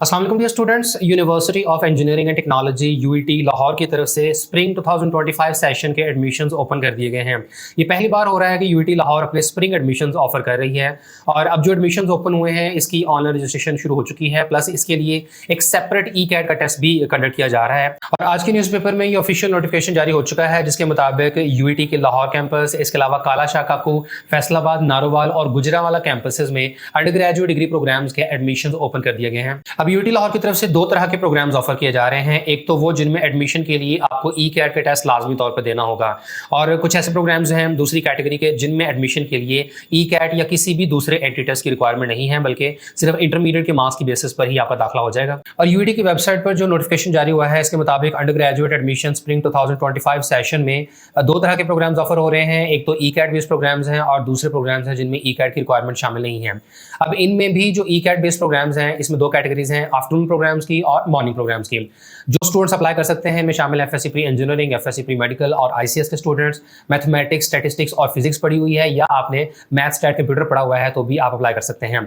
अस्सलाम वालेकुम dear students. University of engineering and technology UET Lahore की तरफ से स्प्रिंग 2025 सेशन के एडमिशन्स ओपन कर दिए गए हैं। ये पहली बार हो रहा है कि यूईटी लाहौर अपने स्प्रिंग एडमिशन्स ऑफर कर रही है और अब जो एडमिशन्स ओपन हुए हैं इसकी ऑनलाइन रजिस्ट्रेशन शुरू हो चुकी है, प्लस इसके लिए एक सेपरेट ई कैट का टेस्ट भी कंडक्ट किया जा रहा है। और आज के न्यूज़पेपर में ये ऑफिशियल नोटिफिकेशन जारी हो चुका है जिसके मुताबिक यूईटी के लाहौर कैंपस, इसके अलावा काला शाह काकू, फैसलाबाद, नारोवाल और गुजरावाला कैंपसेस में अंडर ग्रेजुएट डिग्री प्रोग्राम्स के एडमिशन्स ओपन कर दिए गए हैं। अब यूटी लाहौर की तरफ से दो तरह के प्रोग्राम्स ऑफर किए जा रहे हैं। एक तो वो जिनमें एडमिशन के लिए आपको ई कैट का टेस्ट लाजमी तौर पर देना होगा, और कुछ ऐसे प्रोग्राम्स हैं दूसरी कैटेगरी के जिनमें एडमिशन के लिए ई कैट या किसी भी दूसरे एंट्री टेस्ट की रिक्वायरमेंट नहीं है, बल्कि सिर्फ इंटरमीडिएट के मार्क्स की बेसिस पर ही आपका दाखिला हो जाएगा। और यूईटी की वेबसाइट पर जो नोटिफिकेशन जारी हुआ है इसके मुताबिक under graduate admission spring 2025 session में दो तरह के प्रोग्राम्स ऑफर हो रहे हैं। एक तो ई कैट बेस्ड प्रोग्राम्स हैं और दूसरे प्रोग्राम्स हैं जिनमें ई कैट की रिक्वायरमेंट शामिल नहीं है। अब इनमें भी जो ई कैट बेस्ड प्रोग्राम्स हैं इसमें दो कैटेगरीज हैं, आफ्टरनून प्रोग्राम्स की और मॉर्निंग प्रोग्राम्स की। जो स्टूडेंट्स अप्लाई कर सकते हैं इनमें शामिल है FSc pre engineering, FSc pre medical और आईसीएस के स्टूडेंट्स। मैथमेटिक्स, स्टैटिस्टिक्स और फिजिक्स पढ़ी हुई है या आपने मैथ स्टैट कंप्यूटर पढ़ा हुआ है तो भी आप अप्लाई कर सकते हैं।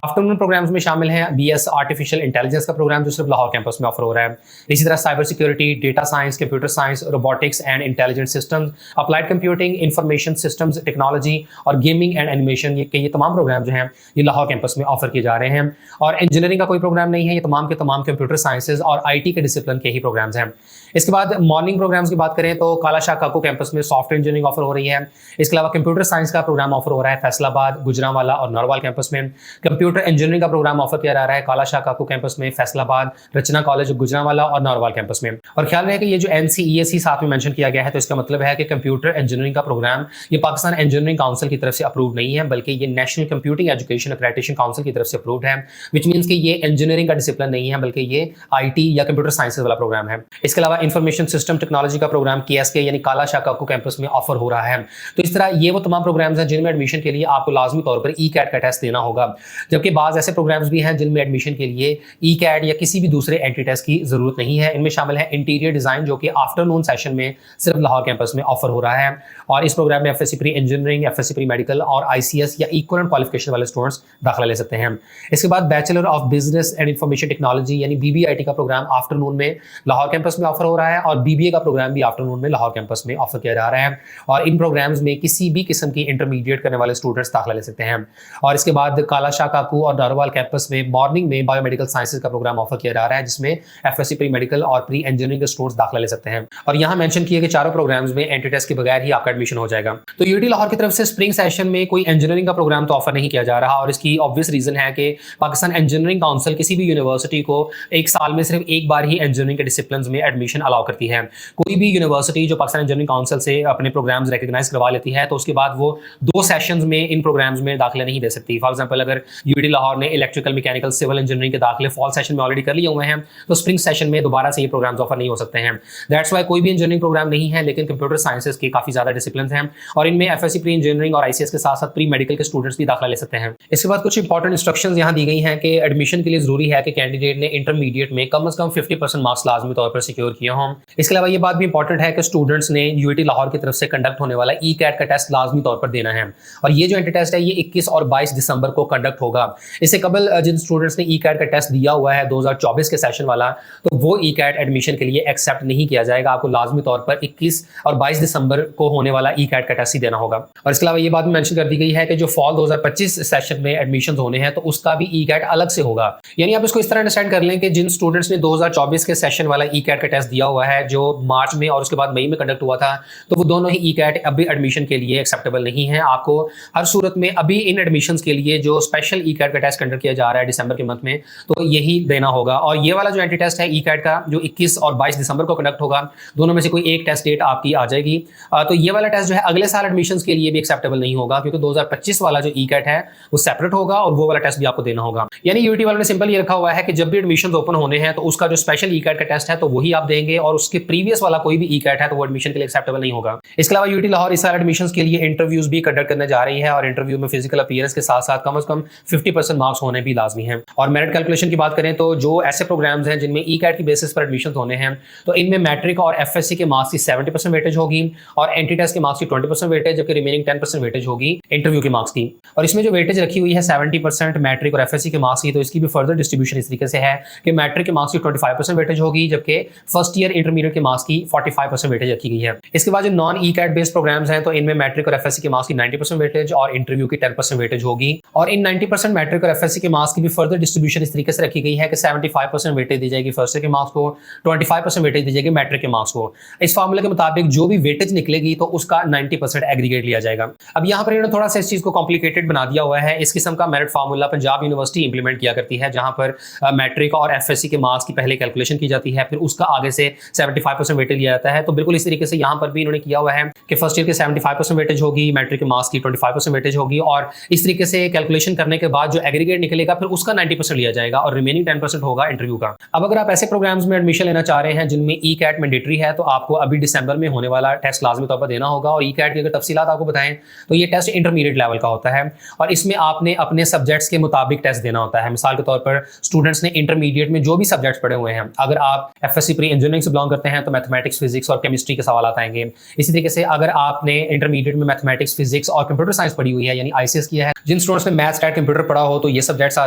आफ्टरनून प्रोग्राम्स में शामिल है बीएस आर्टिफिशियल इंटेलिजेंस का प्रोग्राम जो सिर्फ लाहौर कैंपस में ऑफर हो रहा है। इसी तरह cyber security, data science, computer science, robotics and intelligent systems, applied computing, information systems technology और गेमिंग एंड एनिमेशन, ये तमाम प्रोग्राम जो हैं ये लाहौर कैंपस में ऑफर किए जा रहे हैं। और इंजीनियरिंग का कोई प्रोग्राम नहीं है, ये तमाम के तमाम कंप्यूटर साइंसेज और आईटी के डिसिप्लिन के ही प्रोग्राम्स हैं। इसके बाद मॉर्निंग प्रोग्राम्स की बात करें तो काला शाह काकू कैंपस में सॉफ्टवेयर इंजीनियरिंग ऑफर हो रही है। इसके अलावा कंप्यूटर साइंस का प्रोग्राम ऑफर हो रहा है फैसलाबाद, गुजरावाला और नारोवाल कैंपस में। कंप्यूटर इंजीनियरिंग का प्रोग्राम ऑफर किया जा रहा है काला शाह काकू कैंपस में, फैसलाबाद, रचना कॉलेज, गुजरावाला और नारोवाल कैंपस में। और ख्याल रहे कि ये जो एनसीईएसी साथ में मेंशन किया गया है तो इसका मतलब है कि कंप्यूटर इंजीनियरिंग का प्रोग्राम ये पाकिस्तान इंजीनियरिंग काउंसिल की तरफ से अप्रूव नहीं है, बल्कि ये national computing education accreditation council की तरफ से अप्रूव्ड है, विच मींस कि ये इंजीनियरिंग का डिसिप्लिन नहीं है बल्कि ये आईटी या कंप्यूटर साइंसेज वाला प्रोग्राम है। इसके अलावा इंफॉर्मेशन सिस्टम टेक्नोलॉजी का प्रोग्राम केएसके यानी काला शाह काकू कैंपस में ऑफर हो रहा है। तो इस तरह ये वो तमाम प्रोग्राम्स हैं जिनमें एडमिशन के लिए आपको लाजमी तौर पर ई कैट का टेस्ट देना होगा, जबकि बाज़ ऐसे प्रोग्राम्स भी हैं जिनमें एडमिशन के लिए ई कैट या किसी भी दूसरे एंट्री टेस्ट की जरूरत नहीं है। इनमें शामिल है इंटीरियर डिजाइन जो कि आफ्टरनून सेशन में सिर्फ लाहौर कैंपस में ऑफर हो रहा है, और इस प्रोग्राम में FSc pre engineering, FSc pre medical और आईसीएस या इक्विवेलेंट क्वालिफिकेशन वाले स्टूडेंट्स दाखिला ले सकते हैं। इसके बाद bachelor of business and information technology यानी बीबीआईटी का प्रोग्राम आफ्टरनून में लाहौर कैंपस में ऑफर हो रहा है, और बीबीए का प्रोग्राम भी आफ्टरनून में लाहौर कैंपस में ऑफर किया जा रहा है। और इन प्रोग्राम्स में किसी भी किस्म की इंटरमीडिएट करने वाले स्टूडेंट्स दाखिला ले सकते हैं। और इसके बाद काला शाह काकू और नारोवाल कैंपस में मॉर्निंग में बायोमेडिकल साइंसेज का प्रोग्राम ऑफर किया जा रहा है जिसमें एफएससी प्री मेडिकल और प्री इंजीनियरिंग के स्टूडेंट्स दाखिला ले सकते हैं। और यहाँ मेंशन किए गए चारों प्रोग्राम्स में एंट्री टेस्ट के बगैर ही आपका एडमिशन हो जाएगा। तो यूटी लाहौर की तरफ से स्प्रिंग सेशन में कोई इंजीनियरिंग का प्रोग्राम तो ऑफर नहीं किया जा रहा, और इसकी ऑब्वियस रीजन है कि पाकिस्तान इंजीनियरिंग काउंसिल किसी भी यूनिवर्सिटी को एक साल में सिर्फ एक बार ही इंजीनियरिंग के डिसिप्लिन में एडमिशन अलाउ करती है। कोई भी यूनिवर्सिटी जो पाकिस्तान इंजीनियरिंग काउंसिल से अपने प्रोग्राम्स रिकॉग्नाइज करवा लेती है तो उसके बाद वो दो सेशंस में इन प्रोग्राम्स में दाखिला नहीं दे सकती। फॉर एग्जांपल अगर यूटी लाहौर ने इलेक्ट्रिकल, मैकेनिकल, सिविल इंजीनियरिंग के दाखिले फॉल सेशन में ऑलरेडी कर लिए हुए हैं तो स्प्रिंग सेशन में दोबारा से ये प्रोग्राम्स ऑफर नहीं हो सकते हैं। दैट्स वाई कोई भी इंजीनियरिंग प्रोग्राम नहीं है, लेकिन कंप्यूटर साइंसेज के काफी ज्यादा डिसिप्लिन हैं और इनमें एफएससी प्री इंजीनियरिंग और आईसीएस के साथ साथ प्री मेडिकल के स्टूडेंट्स भी दाखिला ले सकते हैं। इसके बाद कुछ इंपॉर्टेंट इंस्ट्रक्शंस यहाँ दी गई हैं कि एडमिशन के लिए जरूरी है कि कैंडिडेट ने इंटरमीडिएट में कम से कम 50% मार्क्स लाजमी तौर पर सिक्योर किए हों। इसके अलावा ये बात भी इंपॉर्टेंट है कि स्टूडेंट्स ने यूटी लाहौर की तरफ से कंडक्ट होने वाला ई कैट का टेस्ट लाजमी तौर पर देना है, और ये जो एंट्री टेस्ट है ये 21 और 22 दिसंबर को कंडक्ट होगा। इससे कबल जिन स्टूडेंट्स ने ई कैट का टेस्ट दिया हुआ है 2024 के सेशन वाला, तो वो ई कैट एडमिशन के लिए एक्सेप्ट नहीं किया जाएगा। आपको लाजमी तौर पर 21 और 22 दिसंबर को होने वाला ई कैट का टेस्ट ही देना होगा। और इसके अलावा ये बात भी मेंशन कर दी गई है कि जो फॉल 2025 सेशन में एडमिशन होने हैं तो उसका भी ई कैट अलग से होगा। यानी आप इसको इस तरह अंडरस्टैंड कर लें कि जिन स्टूडेंट्स ने 2024 के सेशन वाला ई कैट का टेस्ट दिया हुआ है जो मार्च में और उसके बाद मई में कंडक्ट हुआ था, तो वो दोनों ही ई कैट अभी एडमिशन के लिए एक्सेप्टेबल नहीं है। आपको हर सूरत में अभी इन एडमिशंस के लिए जो स्पेशल ई कैट का टेस्ट कंडक्ट किया जा रहा है दिसंबर के मंथ में, तो यही देना होगा। और ये वाला जो एंट्री टेस्ट है ई कैट का जो 21 और 22 दिसंबर को कंडक्ट होगा, दोनों में से कोई एक टेस्ट डेट आपकी आ जाएगी। तो ये वाला टेस्ट जो है अगले साल एडमिशंस के लिए भी एक्सेप्टेबल नहीं होगा, क्योंकि 2025 वाला जो ई कैट है वो सेपरेट होगा और वो वाला टेस्ट भी आपको देना होगा। यानी यूटी वालों ने सिंपल ये रखा हुआ है कि जब भी एडमिशंस ओपन होने हैं तो उसका जो स्पेशल ई कैट का टेस्ट है तो वही आप देंगे, और उसके प्रीवियस वाला कोई भी ई कैट है तो वो एडमिशन के लिए एक्सेप्टेबल नहीं होगा। इसके अलावा यूटी लाहौर इस साल एडमिशंस के लिए इंटरव्यूज भी कंडक्ट करने जा रही है, और इंटरव्यू में फिजिकल अपीयरेंस के साथ साथ कम से कम 50% मार्क्स होने भी लाजमी हैं। और मेरिट कैलकुलेशन की बात करें तो जो ऐसे प्रोग्राम्स हैं जिनमें ई कैट की बेसिस पर एडमिशन होने हैं तो इनमें मैट्रिक और एफएससी के मार्क्स की 70% वेटेज होगी और एंट्री टेस्ट के मार्क्स की 20% वेटेज, जबकि रिमेनिंग 10% वेटेज होगी इंटरव्यू के मार्क्स की। और इसमें जो वेटेज रखी हुई है 70% मैट्रिक और एफएससी के मार्क्स की, तो इसकी भी फर्दर डिस्ट्रीब्यूशन डिस्ट्रीब्यूशन इस तरीके से है कि मैट्रिक के मार्क्स की 25% वेटेज होगी, जबकि फर्स्ट ईयर इंटरमीडिएट के मार्क्स की 45% वेटेज रखी गई है। इसके बाद जो non E CAT based programmes हैं तो इनमें मैट्रिक और एफएससी के मार्क्स की 90% वेटेज और इंटरव्यू की 10% वेटेज होगी। और इन 90% मैट्रिक और एफएससी के मार्क्स की भी फर्दर डिस्ट्रीब्यूशन इस तरीके से रखी गई है कि 75% वेटेज दी जाएगी फर्स्ट ईयर के मार्क्स को, 25% वेटेज दी जाएगी मैट्रिक के मार्क्स को। इस फार्मूले के मुताबिक जो भी वेटेज निकलेगी तो उसका 90% एग्रीगेट लिया जाएगा। अब यहाँ पर इन्होंने थोड़ा सा इस चीज को कॉम्प्लिकेटेड बना दिया हुआ है। इस किस्म का merit formula Punjab university implement किया करती है, जहां पर मैट्रिक और एफएससी के मार्क्स की पहले कैलकुलेशन की जाती है, फिर उसका आगे से 75% वेटेज लिया जाता है। तो बिल्कुल इस तरीके से यहाँ पर भी इन्होंने किया हुआ है कि फर्स्ट ईयर के 75% वेटेज होगी, मैट्रिक के मार्क्स की 25% वेटेज होगी, और इस तरीके से कैलकुलेशन करने के बाद जो एग्रीगेट निकलेगा फिर उसका 90% लिया जाएगा और रिमेनिंग 10% होगा इंटरव्यू का। अब अगर आप ऐसे प्रोग्राम्स में एडमिशन लेना चाह रहे हैं जिनमें ई कैट मैंडेटरी है तो आपको अभी दिसंबर में होने वाला टेस्ट लाजमी तौर पर देना होगा। और ई कैट की अगर तफसीलात आपको बताएं तो ये टेस्ट इंटरमीडिएट लेवल का होता है और इसमें आपने अपने सब्जेक्ट्स के मुताबिक टेस्ट देना होता है। मिसाल के तौर पर स्टूडेंट्स ने इंटरमीडिएट में जो भी सब्जेक्ट्स पढ़े हुए हैं, अगर आप एफएससी प्री इंजीनियरिंग से बिलोंग करते हैं तो मैथमेटिक्स, फिजिक्स और केमिस्ट्री के सवाल आएंगे। इसी तरीके से अगर आपने इंटरमीडिएट में मैथमेटिक्स, फिजिक्स और कंप्यूटर साइंस पढ़ी हुई है यानी आईसीएस किया है, जिन स्टूडेंट्स ने मैथ्स एंड कंप्यूटर पढ़ा हो तो ये सब्जेक्ट्स आ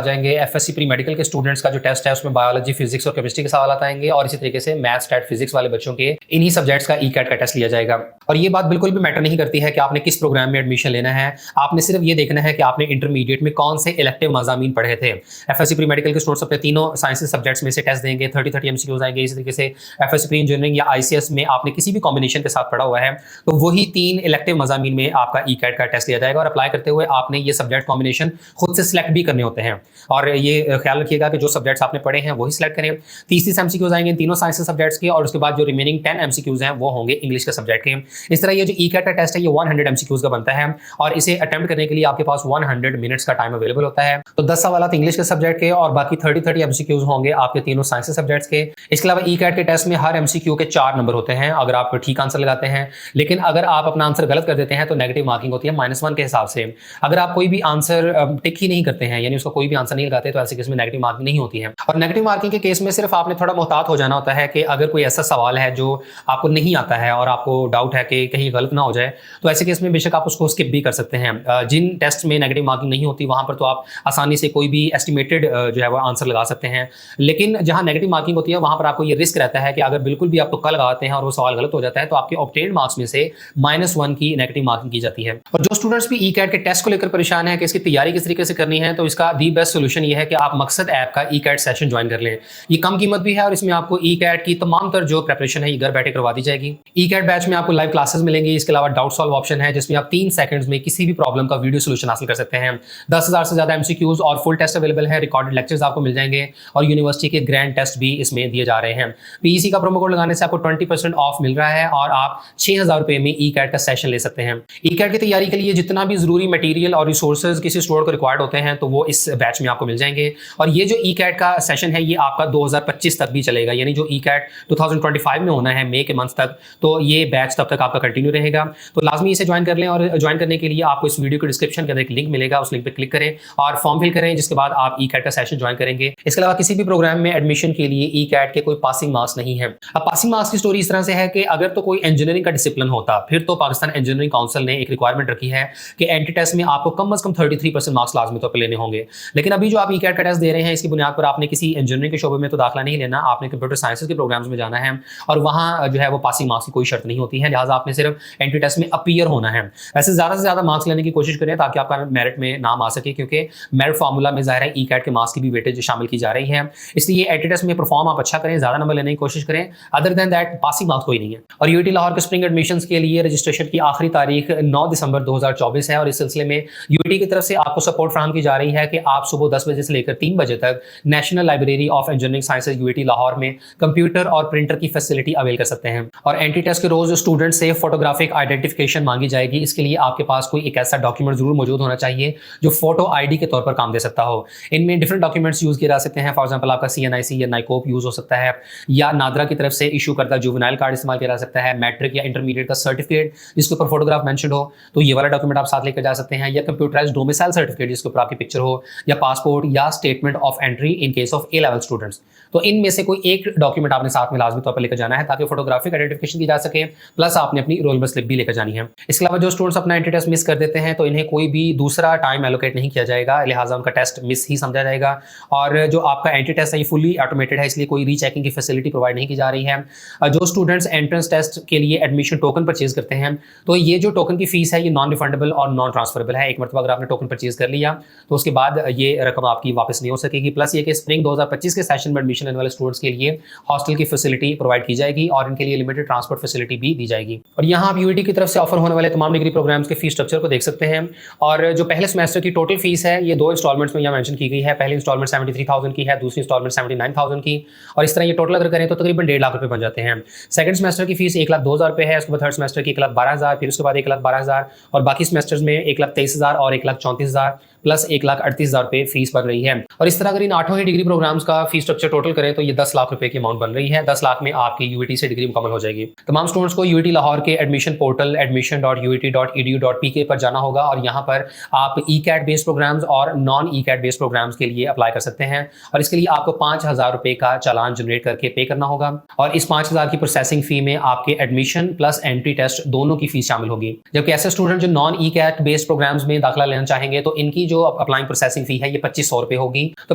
जाएंगे। एफएससी प्री मेडिकल के स्टूडेंट्स का जो टेस्ट है उसमें बायोलॉजी, फिजिक्स और केमिस्ट्री के सवाल आएंगे और इसी तरीके से मैथ्स एंड फिजिक्स वाले बच्चों के इन्हीं सब्जेक्ट्स का ई कैट का टेस्ट लिया जाएगा। और ये बात बिल्कुल भी मैटर नहीं करती है कि आपने किस प्रोग्राम में एडमिशन लेना है, आपने सिर्फ ये देखना है कि आपने इंटरमीडिएट में कौन से इलेक्टिव मज़ामीन पढ़े थे। एफएससी प्री मेडिकल के स्टूडेंट्स अपने तीनों साइंस सब्जेक्ट्स में से टेस्ट देंगे, 30 एमसीक्यूज आएंगे। इसी तरीके से एफएससी प्री इंजीनियरिंग या आईसीएस में आपने किसी भी कॉम्बिनेशन के साथ पढ़ा हुआ है तो वही 3 इलेक्टिव मज़ामीन में आपका ई कैट का टेस्ट लिया जाएगा। और अप्लाई करते हुए आपने ये सब्जेक्ट कॉम्बिनेशन खुद से सिलेक्ट भी करने होते हैं और ये ख्याल रखिएगा कि जो सब्जेक्ट्स आपने पढ़े हैं वही सिलेक्ट करें। 30 एमसीक्यूज आएंगे तीनों साइंस सब्जेक्ट्स के और उसके बाद जो रिमेनिंग 10 एमसीक्यूज हैं वो होंगे इंग्लिश के सब्जेक्ट के। इस तरह ये जो ई कैट का टेस्ट है ये 100 एमसीक्यूज का बनता है और इसे अटेम्प्ट करने के लिए आपके पास 100 मिनट्स का टाइम अवेलेबल होता है। तो 10 सवाल इंग्लिश के सब्जेक्ट के और बाकी 30 एमसीक्यूज होंगे आपके तीनों साइंस सब्जेक्ट्स के। इसके अलावा ई कैट के टेस्ट में हर एमसीक्यू के 4 नंबर होते हैं अगर आप ठीक आंसर लगाते हैं, लेकिन अगर आप अपना आंसर गलत कर देते हैं तो नेगेटिव मार्किंग होती है -1 के हिसाब से। अगर आप कोई भी आंसर टिक ही नहीं करते हैं यानी उसका कोई भी आंसर नहीं लगाते तो ऐसे केस में नेगेटिव मार्किंग नहीं होती है। और नेगेटिव मार्किंग के केस में सिर्फ आपने थोड़ा मोहतात हो जाना होता है कि अगर कोई ऐसा सवाल है जो आपको नहीं आता है और आपको डाउट है कि कहीं गलत ना हो जाए तो ऐसे केस में बेशक आप उसको स्किप भी कर सकते हैं। जिन टेस्ट में नेगेटिव मार्किंग नहीं होती वहां पर तो आप आसानी से कोई भी एस्टिमेटेड जो है वो आंसर लगा सकते हैं, लेकिन जहां नेगेटिव मार्किंग होती है वहां पर आपको ये रिस्क रहता है कि अगर बिल्कुल भी आप तुक्का लगाते हैं और वो सवाल गलत हो जाता है तो आपके ऑब्टेन्ड मार्क्स में से -1 की नेगेटिव मार्किंग की जाती है। और जो स्टूडेंट्स भी ई कैट के टेस्ट को लेकर परेशान है कि इसकी तैयारी किस तरीके से करनी है तो इसका दी बेस्ट सोल्यूशन ये है कि आप मकसद ऐप का ई कैट सेशन ज्वाइन कर लें। ये कम कीमत भी है और इसमें आपको ई कैट की तमाम तर जो प्रिपरेशन है ये घर बैठे करवा दी जाएगी। ई कैट बैच में आपको लाइव क्लासेस मिलेंगी, इसके अलावा डाउट सॉल्व ऑप्शन है जिसमें आप 3 सेकंड्स में किसी भी प्रॉब्लम का वीडियो सोल्यूशन हासिल कर सकते हैं। 10,000 से ज्यादा एमसीक्यूज और फुल टेस्ट अवेलेबल है, रिकॉर्डेड लेक्चर्स आपको मिल जाएंगे और यूनिवर्सिटी के ग्रैंड टेस्ट भी इसमें दिए जा रहे हैं। पीईसी का प्रोमो कोड लगाने से आपको 20% ऑफ मिल रहा है और आप 6,000 रुपए में ई कैट का सेशन ले सकते हैं। ई कैट की तैयारी के लिए जितना भी जरूरी मटेरियल और रिसोर्सेज किसी स्टूडेंट को रिक्वायर्ड होते हैं तो वो इस बैच में आपको मिल जाएंगे। और ये जो ई कैट का सेशन है ये आपका 2025 तक भी चलेगा, यानी जो ई कैट 2025 में होना है मई के मंथ तक, तो ये बैच तब तक आपका कंटिन्यू रहेगा। तो लाजमी इसे ज्वाइन कर लें और ज्वाइन करने के लिए आपको इस वीडियो के डिस्क्रिप्शन के अंदर एक लिंक मिलेगा, उस लिंक पर क्लिक करें और फॉर्म फिल करें, जिसके बाद आप ई कैट का सेशन ज्वाइन करेंगे। इसके अलावा किसी भी प्रोग्राम में एडमिशन के लिए ई कैट के कोई पासिंग मार्क्स नहीं है। अब पासिंग मार्क्स की स्टोरी इस तरह से है कि अगर तो कोई इंजीनियरिंग का डिसिप्लिन होता फिर तो पाकिस्तान इंजीनियरिंग काउंसिल ने एक रिक्वायरमेंट रखी है कि एंट्री टेस्ट में आपको कम से कम 33% मार्क्स लाजमी तौर पर लेने होंगे। लेकिन अभी जो आप ई कैट का टेस्ट दे रहे हैं इसकी बुनियाद पर आपने किसी इंजीनियरिंग के शोबे में तो दाखिला नहीं लेना, आपने कंप्यूटर साइंसेज के प्रोग्राम्स में जाना है और वहाँ जो है वो पासिंग मार्क्स की कोई शर्त नहीं होती है, लिहाजा आपने सिर्फ एंट्री टेस्ट में अपीयर होना है। वैसे ज़्यादा से ज़्यादा मार्क्स लेने की कोशिश करें ताकि आपका मेरिट में नाम आ सके, क्योंकि मेरिट फार्मूला में ज़ाहिर है ई कैट के मार्क्स की भी वेटेज शामिल की जा रही है, इसलिए एंट्री टेस्ट में परफॉर्म आप अच्छा करें, ज़्यादा नंबर लेने की कोशिश करें। Other than that passing marks कोई नहीं है। और यूटी लाहौर के स्प्रिंग एडमिशंस के लिए रजिस्ट्रेशन की आखिरी तारीख 9 दिसंबर 2024 है और इस सिलसिले में यूटी की तरफ से आपको सपोर्ट फराहम की जा रही है कि आप सुबह 10 बजे से लेकर 3 बजे तक national library of engineering sciences UT Lahore में कंप्यूटर और प्रिंटर की फैसिलिटी अवेल कर सकते हैं। और एंट्री टेस्ट के रोज स्टूडेंट से फोटोग्राफिक आइडेंटिफिकेशन मांगी जाएगी। इसके लिए आपके पास कोई एक ऐसा डॉक्यूमेंट जरूर मौजूद होना चाहिए जो फोटो आईडी के तौर पर काम दे सकता हो। इनमें डिफरेंट डॉक्यूमेंट्स यूज किए जा सकते हैं, फॉर एग्जांपल आपका CNIC या नाइकोप यूज हो सकता है, या नादरा की तरफ से इशू करता जुवेनाइल कार्ड इस्तेमाल किया जा सकता है, मैट्रिक या इंटरमीडिएट का सर्टिफिकेट जिसके ऊपर फोटोग्राफ मेंशन हो तो ये वाला डॉक्यूमेंट आप साथ लेकर जा सकते हैं, या कंप्यूटराइज्ड डोमिसाइल सर्टिफिकेट जिसके ऊपर आपकी पिक्चर हो, या पासपोर्ट या statement of entry in case of A level students. तो इनमें से कोई एक डॉक्यूमेंट आपने साथ में लाजमी तौर पर लेकर जाना है ताकि फोटोग्राफिक आइडेंटिफिकेशन की जा सके, प्लस आपने अपनी रोल नंबर स्लिप भी लेकर जानी है। इसके अलावा जो स्टूडेंट्स अपना एंट्री टेस्ट मिस कर देते हैं तो इन्हें कोई भी दूसरा टाइम एलोकेट नहीं किया जाएगा, लिहाजा उनका टेस्ट मिस ही समझा जाएगा और जो आपका एंट्री टेस्ट है ये फुली ऑटोमेटेड है, इसलिए कोई रीचेकिंग की फैसिलिटी प्रोवाइड नहीं की जा रही है। जो स्टूडेंट्स एंट्रेंस टेस्ट के लिए एडमिशन टोकन परचेज करते हैं तो ये जो टोकन की फीस है ये नॉन रिफंडेबल और नॉन ट्रांसफरेबल है। एक मरतबा अगर आपने टोकन परचेज कर लिया तो उसके बाद ये रकम आपकी वापस नहीं हो सकेगी। प्लस ये कि स्प्रिंग 2025 के सेशन में एडमिशन लेने वाले स्टूडेंट्स के लिए हॉस्टल की फैसिलिटी प्रोवाइड की जाएगी और इनके लिए लिमिटेड ट्रांसपोर्ट फैसिलिटी भी दी जाएगी। और यहाँ आप यूईटी की तरफ से ऑफर होने वाले तमाम डिग्री प्रोग्राम्स के फीस स्ट्रक्चर को देख सकते हैं। और जो पहले सेमेस्टर की टोटल फीस है ये 2 इंस्टॉलमेंट्स में यहाँ मेंशन की गई है। पहली इंस्टॉलमेंट 73,000 की है, दूसरी इंस्टॉलमेंट 79,000 की, और इस तरह ये टोटल अगर करें तो तकरीबन 1.5 लाख रुपए बन जाते हैं। सेकंड सेमेस्टर की फीस 1,02,000 रुपए है, उसके बाद थर्ड सेमेस्टर की 1,12,000, फिर उसके बाद 1,12,000 और बाकी सेमेस्टर्स में 1,23,000 और 1,34,000 प्लस 1,38,000 रुपए फीस बन रही है। और इस तरह अगर इन 8 ही डिग्री प्रोग्राम्स का फीस स्ट्रक्चर टोटल करें तो ये 10 लाख रुपए की अमाउंट बन रही है। 10 लाख में आपकी यूईटी से डिग्री मुकम्मल हो जाएगी। तमाम स्टूडेंट्स को यूईटी लाहौर के एडमिशन पोर्टल admission.uit.edu.pk पर जाना होगा और यहाँ पर आप ई-कैट बेस्ड प्रोग्राम्स और नॉन ई-कैट बेस्ड प्रोग्राम्स के लिए अप्लाई कर सकते हैं। और इसके लिए आपको 5,000 रुपए का चालान जनरेट करके पे करना होगा और इस 5,000 की प्रोसेसिंग फी में आपके एडमिशन प्लस एंट्री टेस्ट दोनों की फीस शामिल होगी। जबकि ऐसे स्टूडेंट जो नॉन ई-कैट बेस्ड प्रोग्राम्स में दाखिला लेना चाहेंगे तो इनकी जो अप्लाइंग प्रोसेसिंग फी है ये 2,500 रुपए होगी। तो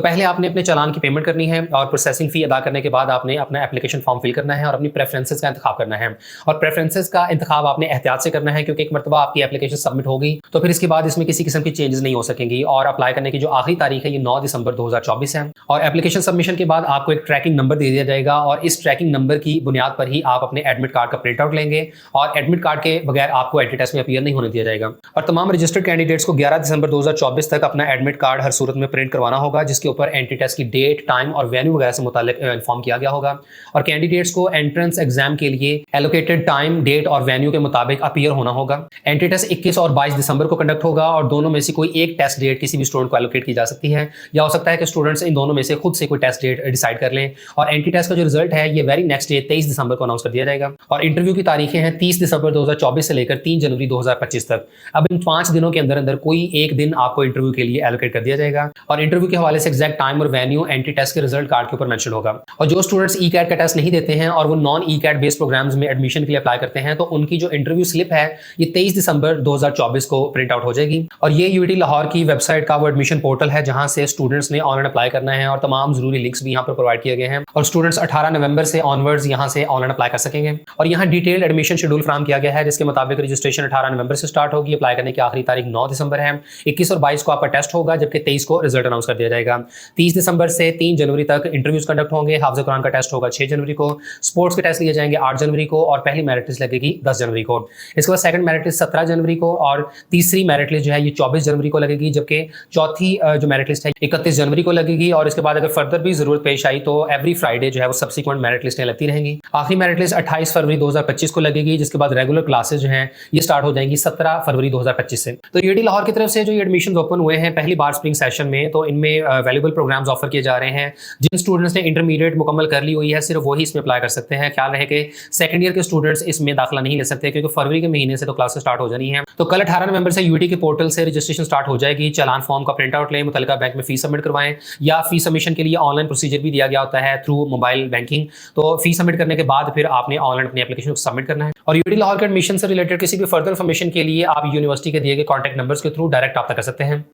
पहले आपने अपने चालान की पेमेंट करनी है और प्रोसेसिंग फी अदा करने के बाद आपने अपना एप्लीकेशन फॉर्म फिल करना है और अपनी प्रेफरेंसेस का इंतखाब करना है। और प्रेफरेंसेस का इंतखाब आपने एहतियात से करना है क्योंकि एक मरतबा आपकी एप्लीकेशन सबमिट होगी तो फिर इसके बाद इसमें किसी किस्म की चेंजेस नहीं हो सकेंगी। और अप्लाई करने की जो आखिरी तारीख है ये 9 दिसंबर 2024 है। और एप्लीकेशन सबमिशन के बाद आपको एक ट्रैकिंग नंबर दे दिया जाएगा और इस ट्रैकिंग नंबर की बुनियाद पर ही आप अपने एडमिट कार्ड का प्रिंट आउट लेंगे और एडमिट कार्ड के बगैर आपको एंट्री टेस्ट में अपीयर नहीं होने दिया जाएगा। और तमाम रजिस्टर्ड कैंडिडेट्स को 11 दिसंबर 2024 तक अपना एडमिट कार्ड हर सूरत में प्रिंट करवाना होगा जिसके ऊपर एंट्री टेस्ट की डेट, टाइम और वेन्यू वगैरह से मुताल्लिक इन्फॉर्म किया गया होगा। और कैंडिडेट्स को एंट्रेंस एग्जाम के लिए एलोकेटेड टाइम, डेट और वेन्यू के मुताबिक अपीयर होना होगा। एंट्री टेस्ट 21 और 22 दिसंबर को कंडक्ट होगा और दोनों में से कोई एक टेस्ट डेट किसी भी स्टूडेंट को एलोकेट की जा सकती है या हो सकता है कि स्टूडेंट्स इन दोनों में से खुद से कोई टेस्ट डेट डिसाइड कर लें। और एंट्री टेस्ट का जो रिजल्ट है ये वेरी नेक्स्ट डे 23 दिसंबर को अनाउंस कर दिया जाएगा। और इंटरव्यू की तारीखें हैं 30 दिसंबर 2024 से लेकर 3 जनवरी 2025 तक। अब इन 5 दिनों के अंदर अंदर कोई एक दिन आपको इंटरव्यू के लिए एलोकेट कर दिया जाएगा और इंटरव्यू के हवाले से एग्जैक्ट टाइम और वेन्यू एंट्री टेस्ट के रिजल्ट कार्ड के ऊपर मेंशन होगा। और जो स्टूडेंट्स ई-कैट का टेस्ट नहीं देते हैं और वो नॉन ई-कैट बेस्ड प्रोग्राम्स में एडमिशन के लिए अप्लाई करते हैं तो उनकी जो इंटरव्यू स्लिप है ये 23 दिसंबर 2024 को प्रिंट आउट हो जाएगी। और ये यूईटी लाहौर की वेबसाइट का वो एडमिशन पोर्टल है जहां से स्टूडेंट्स ने ऑनलाइन अप्लाई करना है और तमाम जरूरी लिंक्स भी यहाँ पर प्रोवाइड किए गए हैं। और स्टूडेंट्स 18 नवंबर से ऑनवर्ड्स यहाँ से ऑनलाइन अप्लाई कर सकेंगे। और यहाँ डिटेल्ड एडमिशन शेड्यूल फ्राहम किया गया है जिसके मुताबिक रजिस्ट्रेशन 18 नवंबर से स्टार्ट होगी। अप्लाई करने की आखिरी तारीख 9 दिसंबर है। 21 और 22 को आपका टेस्ट होगा जबकि 23 को रिजल्ट अनाउंस कर दिया जाएगा। 30 दिसंबर से 3 जनवरी तक इंटरव्यूज कंडक्ट होंगे। हाफिज़ कुरान का टेस्ट होगा 6 जनवरी को, स्पोर्ट्स के टेस्ट लिए जाएंगे 8 जनवरी को और पहली मेरिट लिस्ट लगेगी 10 जनवरी को। इसके बाद सेकंड मेरिट लिस्ट 17 जनवरी को और तीसरी मेरिट लिस्ट जो है ये 24 जनवरी को लगेगी जबकि चौथी जो मेरिट लिस्ट है 31 जनवरी को लगेगी। और इसके बाद अगर फर्दर भी जरूरत पेश आई तो एवरी फ्राइडे जो है वो सब्सिक्वेंट मेरिट लिस्टें लगती रहेंगी। आखिरी मेरिट लिस्ट 28 फरवरी 2025 को लगेगी जिसके बाद रेगुलर क्लासेज जो हैं ये स्टार्ट हो जाएंगी 17 फरवरी 2025 से। तो यूईटी लाहौर की तरफ से जो एडमिशन ओपन हुए हैं पहली बार स्प्रिंग सेशन में तो इनमें वैल्यूएबल प्रोग्राम्स ऑफर किए जा रहे हैं। जिन स्टूडेंट्स ने इंटरमीडिएट मुकम्मल कर ली हुई है सिर्फ वही इसमें अप्लाई कर सकते हैं। ख्याल रहे कि सेकंड ईयर के स्टूडेंट्स इसमें दाखिला नहीं ले सकते क्योंकि फरवरी के महीने से तो क्लासेस स्टार्ट हो जानी है। तो कल 18 नवंबर से यूईटी के पोर्टल से रजिस्ट्रेशन स्टार्ट हो जाएगी। चालान फॉर्म का प्रिंट आउट लें, मुतल्लिका बैंक में फीस सबमिट करवाएं या फीस सबमिशन के लिए ऑनलाइन प्रोसीजर भी दिया गया होता है थ्रू मोबाइल बैंकिंग। तो फीस सबमिट करने के बाद फिर आपने ऑनलाइन अपनी एप्लीकेशन को सबमिट करना है। और यूईटी लाहौर के एडमिशन से रिलेटेड किसी भी फर्दर इन्फॉर्मेशन के लिए आप यूनिवर्सिटी के दिए गए कॉन्टैक्ट नंबर्स के थ्रू डायरेक्ट रब्ता कर सकते हैं।